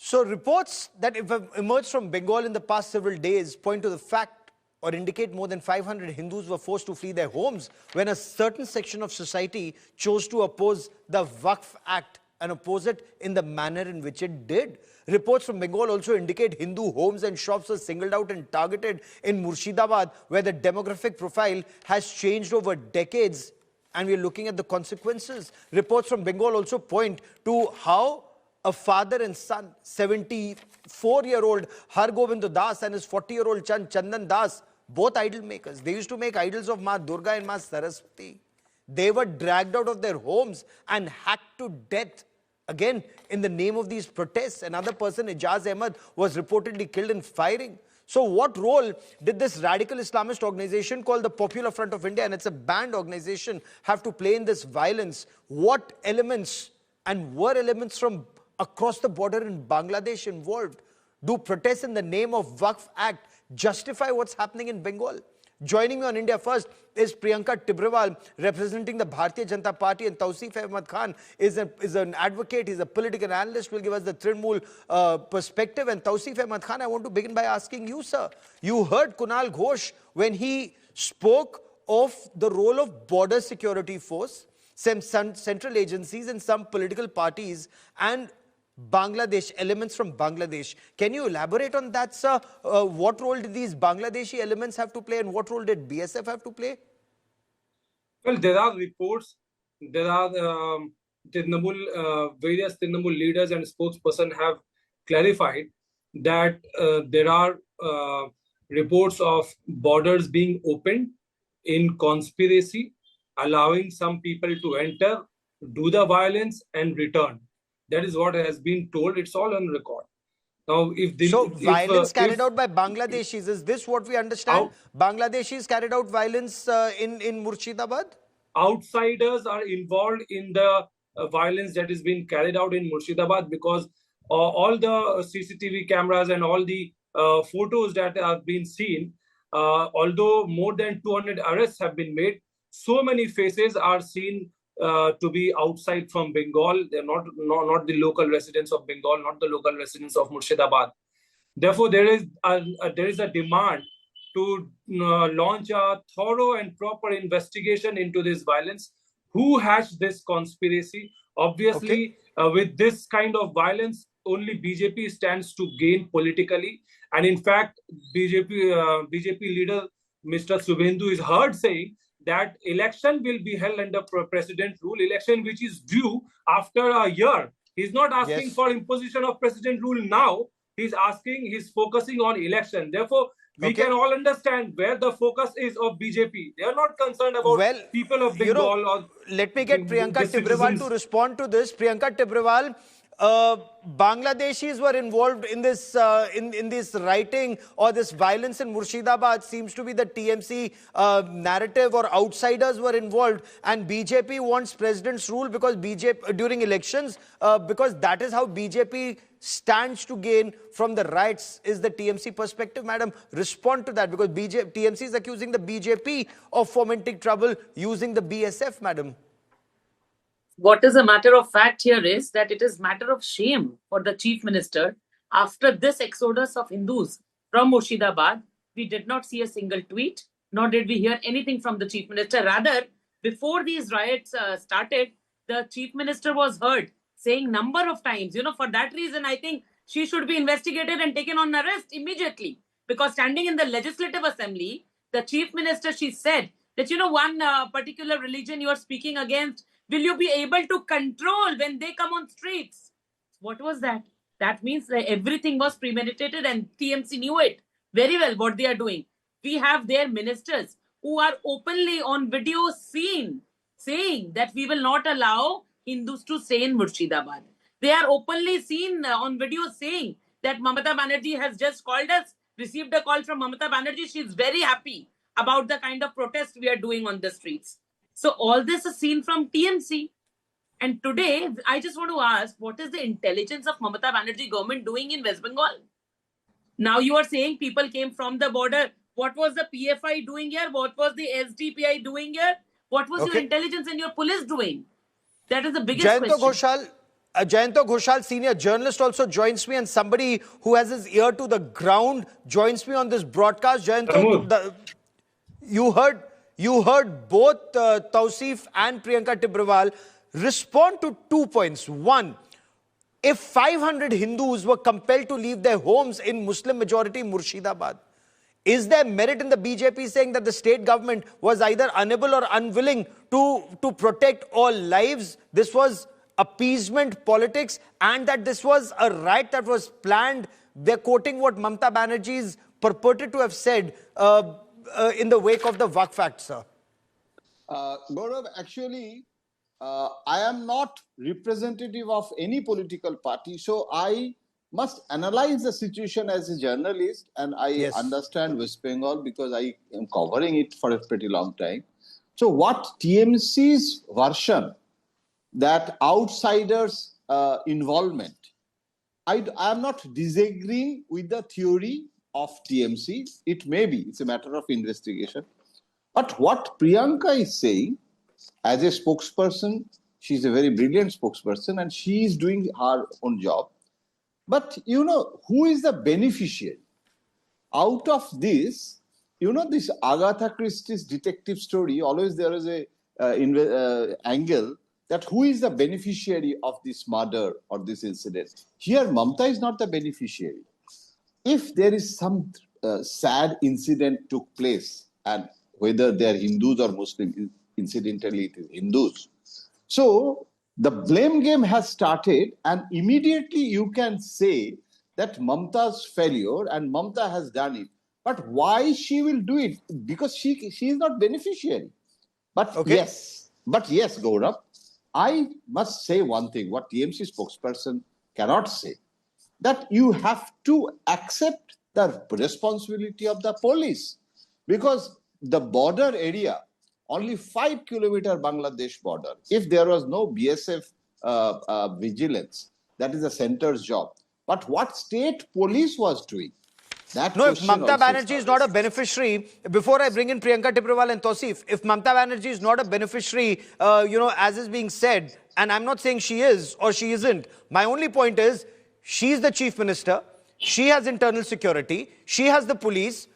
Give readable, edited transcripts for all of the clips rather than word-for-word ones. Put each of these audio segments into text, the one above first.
So reports that have emerged from Bengal in the past several days point to the fact or indicate more than 500 Hindus were forced to flee their homes when a certain section of society chose to oppose the Waqf Act and oppose it in the manner in which it did. Reports from Bengal also indicate Hindu homes and shops were singled out and targeted in Murshidabad, where the demographic profile has changed over decades, and we're looking at the consequences. Reports from Bengal also point to how a father and son, 74-year-old Hargobind Das and his 40-year-old son Chandan Das, both idol makers. They used to make idols of Ma Durga and Ma Saraswati. They were dragged out of their homes and hacked to death. Again, in the name of these protests, another person, Ijaz Ahmed, was reportedly killed in firing. So what role did this radical Islamist organization called the Popular Front of India, and it's a banned organization, have to play in this violence? What elements and were elements from across the border in Bangladesh involved? Do protests in the name of Waqf Act justify what's happening in Bengal? Joining me on India First is Priyanka Tibrewal, representing the Bharatiya Janata Party, and Tausif Ahmed Khan is an advocate, he's a political analyst, will give us the Trinamool perspective. And Tausif Ahmed Khan, I want to begin by asking you, sir. You heard Kunal Ghosh when he spoke of the role of border security force, some central agencies and some political parties, and Bangladesh, elements from Bangladesh. Can you elaborate on that, sir? What role did these Bangladeshi elements have to play, and what role did BSF have to play? Well, there are reports, there are various Trinamool leaders and spokesperson have clarified that there are reports of borders being opened in conspiracy, allowing some people to enter, do the violence and return. That is what has been told. It's all on record. Now, violence carried out by Bangladeshis, is this what we understand? Bangladeshis carried out violence in Murshidabad? Outsiders are involved in the violence that is being carried out in Murshidabad, because all the CCTV cameras and all the photos that have been seen, although more than 200 arrests have been made, so many faces are seen to be outside from Bengal. They're not the local residents of Bengal, not the local residents of Murshidabad. Therefore, there is a demand to launch a thorough and proper investigation into this violence. Who hatched this conspiracy? Obviously, with this kind of violence, only BJP stands to gain politically. And in fact, BJP leader Mr. Subhendu is heard saying that election will be held under president rule, election which is due after a year. He's not asking for imposition of president rule now. He's focusing on election. Therefore, we can all understand where the focus is of BJP. They are not concerned about people of Bengal. Let me get Priyanka Tibrewal to respond to this. Priyanka Tibrewal, Bangladeshis were involved in this in this rioting or this violence in Murshidabad. Seems to be the TMC narrative, or outsiders were involved, and BJP wants president's rule because BJP during elections, because that is how BJP stands to gain from the riots, is the TMC perspective. Madam, respond to that, because TMC is accusing the BJP of fomenting trouble using the BSF, madam. What is a matter of fact here is that it is matter of shame for the chief minister. After this exodus of Hindus from Murshidabad, we did not see a single tweet, nor did we hear anything from the chief minister. Rather, before these riots started, the chief minister was heard saying number of times, for that reason, I think she should be investigated and taken on arrest immediately. Because standing in the legislative assembly, the chief minister, she said that, one particular religion you are speaking against, will you be able to control when they come on streets? What was that? That means that everything was premeditated, and TMC knew it very well what they are doing. We have their ministers who are openly on video seen saying that we will not allow Hindus to stay in Murshidabad. They are openly seen on video saying that Mamata Banerjee has just called us, received a call from Mamata Banerjee. She is very happy about the kind of protest we are doing on the streets. So all this is seen from TMC. And today, I just want to ask, what is the intelligence of Mamata Banerjee government doing in West Bengal? Now you are saying people came from the border. What was the PFI doing here? What was the SDPI doing here? What was your intelligence and your police doing? That is the biggest question. Jayanto Ghoshal, senior journalist, also joins me, and somebody who has his ear to the ground joins me on this broadcast. Jayanto, you heard both Tausif and Priyanka Tibrewal respond to 2 points. One, if 500 Hindus were compelled to leave their homes in Muslim-majority Murshidabad, is there merit in the BJP saying that the state government was either unable or unwilling to protect all lives? This was appeasement politics, and that this was a riot that was planned. They're quoting what Mamata Banerjee is purported to have said in the wake of the Waqf Act, sir. Gaurav, actually, I am not representative of any political party, so I must analyze the situation as a journalist, and I understand West Bengal because I am covering it for a pretty long time. So what TMC's version, that outsiders' involvement, I am not disagreeing with the theory of TMC. It may be, it's a matter of investigation. But what Priyanka is saying, as a spokesperson, she's a very brilliant spokesperson and she is doing her own job. But, you know, who is the beneficiary? Out of this, you know, this Agatha Christie's detective story, always there is a angle that who is the beneficiary of this murder or this incident. Here, Mamata is not the beneficiary. If there is some sad incident took place, and whether they are Hindus or Muslim, incidentally it is Hindus. So the blame game has started, and immediately you can say that Mamata's failure and Mamata has done it. But why she will do it? Because she is not beneficiary. But yes, Gaurav, I must say one thing, what TMC spokesperson cannot say, that you have to accept the responsibility of the police, because the border area, only 5 kilometer Bangladesh border, if there was no BSF vigilance, that is the center's job. But what state police was doing? No, if Mamata Banerjee is not a beneficiary, before I bring in Priyanka Tibrewal and Tausif, if Mamata Banerjee is not a beneficiary, you know, as is being said, and I'm not saying she is or she isn't, my only point is, she's the chief minister, she has internal security, she has the police.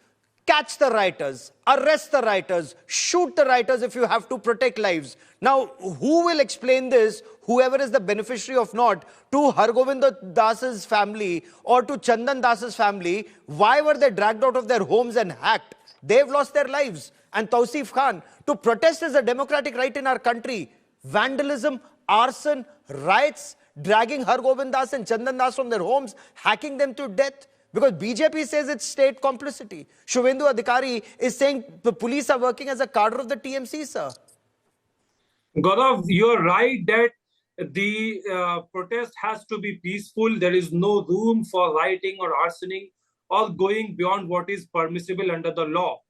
Catch the rioters, arrest the rioters, shoot the rioters if you have to protect lives. Now, who will explain this, whoever is the beneficiary of not, to Hargobind Das's family or to Chandan Das's family? Why were they dragged out of their homes and hacked? They've lost their lives. And Tausif Khan, to protest is a democratic right in our country. Vandalism, arson, riots, dragging Hargobind Das and Chandan Das from their homes, hacking them to death. Because BJP says it's state complicity. Shubhendu Adhikari is saying the police are working as a cadre of the TMC, sir. Gaurav, you're right that the protest has to be peaceful. There is no room for rioting or arsoning or going beyond what is permissible under the law.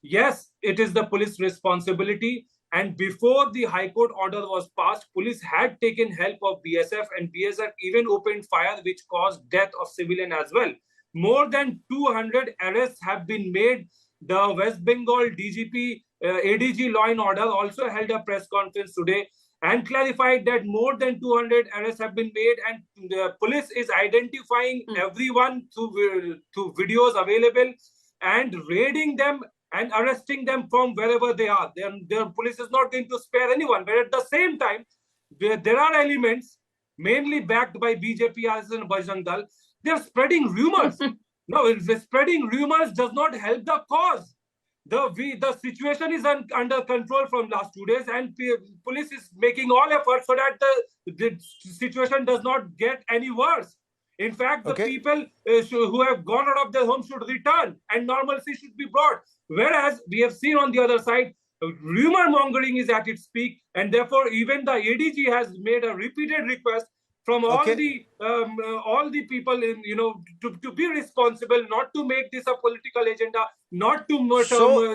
Yes, it is the police responsibility. And before the High Court order was passed, police had taken help of BSF, and BSF even opened fire, which caused death of civilian as well. More than 200 arrests have been made. The West Bengal DGP, ADG Law and Order also held a press conference today and clarified that more than 200 arrests have been made, and the police is identifying everyone through videos available and raiding them and arresting them from wherever they are. Their police is not going to spare anyone. But at the same time, there are elements, mainly backed by BJP as and Bajrang Dal. They're spreading rumors. No, spreading rumors does not help the cause. The situation is under control from last 2 days, and police is making all efforts so that the situation does not get any worse. In fact, the people who have gone out of their homes should return and normalcy should be brought. Whereas we have seen on the other side, rumor mongering is at its peak, and therefore even the ADG has made a repeated request from all the people in, to be responsible, not to make this a political agenda, not to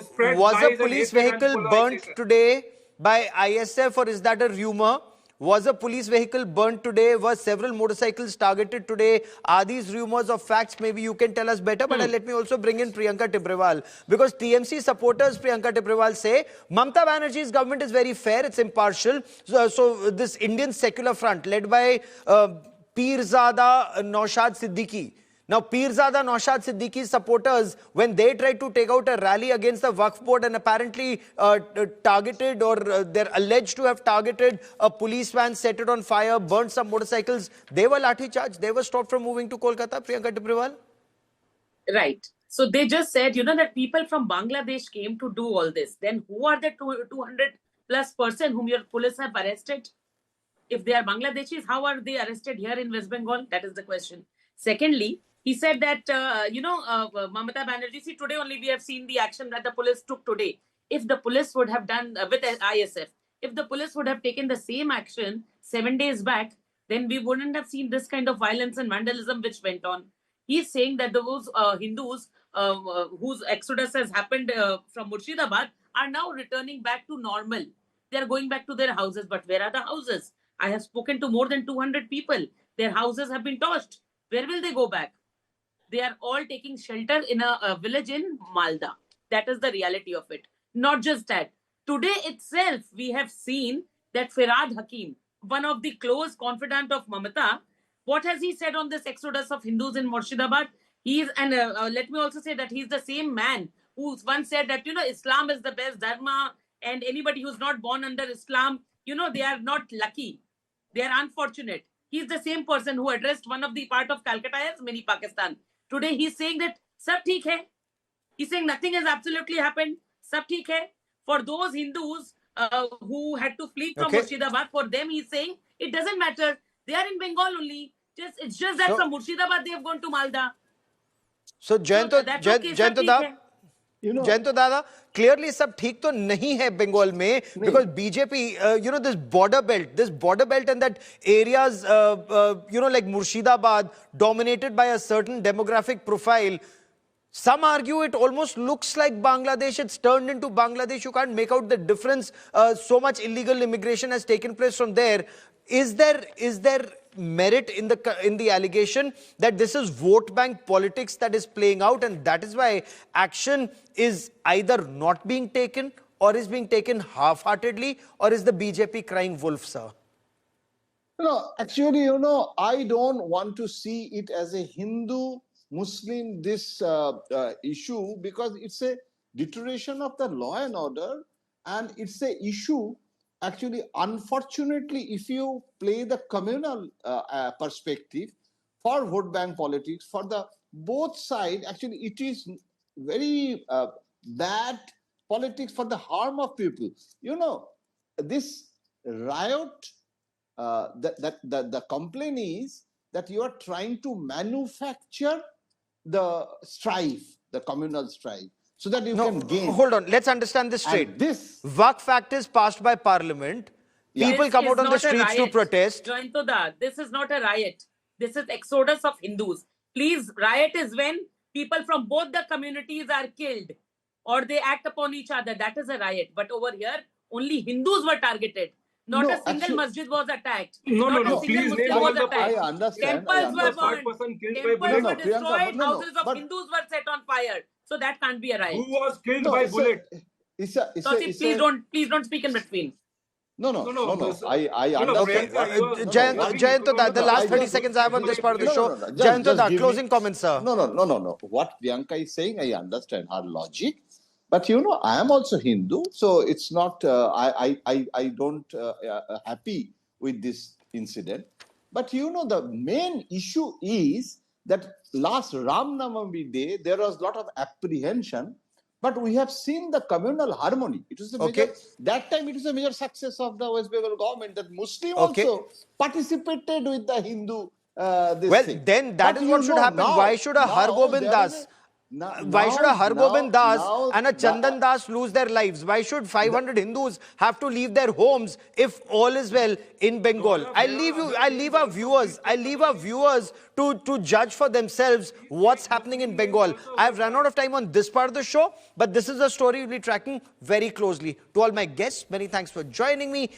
spread was lies a police vehicle burnt today by ISF, or is that a rumor? Was a police vehicle burnt today? Were several motorcycles targeted today? Are these rumors or facts? Maybe you can tell us better. But let me also bring in Priyanka Tibrewal. Because TMC supporters, Priyanka Tibrewal, say Mamata Banerjee's government is very fair, it's impartial. So this Indian secular front led by Peerzada Naushad Siddiqui. Now, Peerzada Naushad Siddiqui's supporters, when they tried to take out a rally against the Waqf board and apparently targeted or they're alleged to have targeted a police van, set it on fire, burnt some motorcycles, they were lathi charged. They were stopped from moving to Kolkata, Priyanka Tibrewal. Right. So they just said, that people from Bangladesh came to do all this. Then who are the 200 plus person whom your police have arrested? If they are Bangladeshis, how are they arrested here in West Bengal? That is the question. Secondly, he said that, Mamata Banerjee, see, today only we have seen the action that the police took today. If the police would have done with ISF, if the police would have taken the same action 7 days back, then we wouldn't have seen this kind of violence and vandalism which went on. He's saying that those Hindus whose exodus has happened from Murshidabad are now returning back to normal. They are going back to their houses. But where are the houses? I have spoken to more than 200 people. Their houses have been torched. Where will they go back? They are all taking shelter in a village in Malda. That is the reality of it. Not just that. Today itself, we have seen that Firad Hakim, one of the close confidant of Mamata, what has he said on this exodus of Hindus in Murshidabad? Let me also say that he's the same man who once said that, Islam is the best dharma and anybody who's not born under Islam, they are not lucky. They are unfortunate. He's the same person who addressed one of the part of Calcutta as mini Pakistan. Today he's saying that sab theek hai. He's saying nothing has absolutely happened. Sab theek hai. For those Hindus who had to flee from Murshidabad, for them he's saying it doesn't matter. They are in Bengal only. It's just that from Murshidabad they have gone to Malda. So Jayanto Dada, clearly sab theek to nahi hai Bengal mein, because BJP, this border belt and that areas, like Murshidabad, dominated by a certain demographic profile. Some argue it almost looks like Bangladesh. It's turned into Bangladesh. You can't make out the difference. So much illegal immigration has taken place from there. Is there merit in the allegation that this is vote bank politics that is playing out, and that is why action is either not being taken or is being taken half-heartedly, or is the BJP crying wolf, sir? No, actually, I don't want to see it as a Hindu-Muslim issue, because it's a deterioration of the law and order, and it's a issue. Actually, unfortunately, if you play the communal perspective for vote bank politics, for the both sides, actually, it is very bad politics for the harm of people. This riot, the complaint is that you are trying to manufacture the strife, the communal strife, so that you can gain. Hold on, let's understand this straight. And this Waqf Act is passed by Parliament. People come out on the streets to protest. Jayantoda, this is not a riot. This is exodus of Hindus. Please, riot is when people from both the communities are killed or they act upon each other. That is a riot. But over here, only Hindus were targeted. Not a single masjid was attacked. No. Please name all the I understand. Temples were burned. Temples were destroyed. Priyanka, Houses of Hindus were set on fire. So that can't be a riot. Who was killed by bullet? Please don't speak in between. No. I understand. Jayanto, the last 30 seconds I have on this part of the show. Jayanto, closing comments, sir. No. What Priyanka is saying, I understand her logic. But I am also Hindu, so it's not. I don't happy with this incident. But the main issue is that last Ram Navami day there was a lot of apprehension, but we have seen the communal harmony. It was that time it was a major success of the West Bengal government that Muslim also participated with the Hindu. Then that is what should happen. Why should a Har Gobind Das? Why should a Har Gobind Das and a Chandan Das lose their lives? Why should 500 Hindus have to leave their homes if all is well in Bengal? I leave our viewers to judge for themselves what's happening in Bengal. I've run out of time on this part of the show, but this is a story we'll be tracking very closely. To all my guests, many thanks for joining me.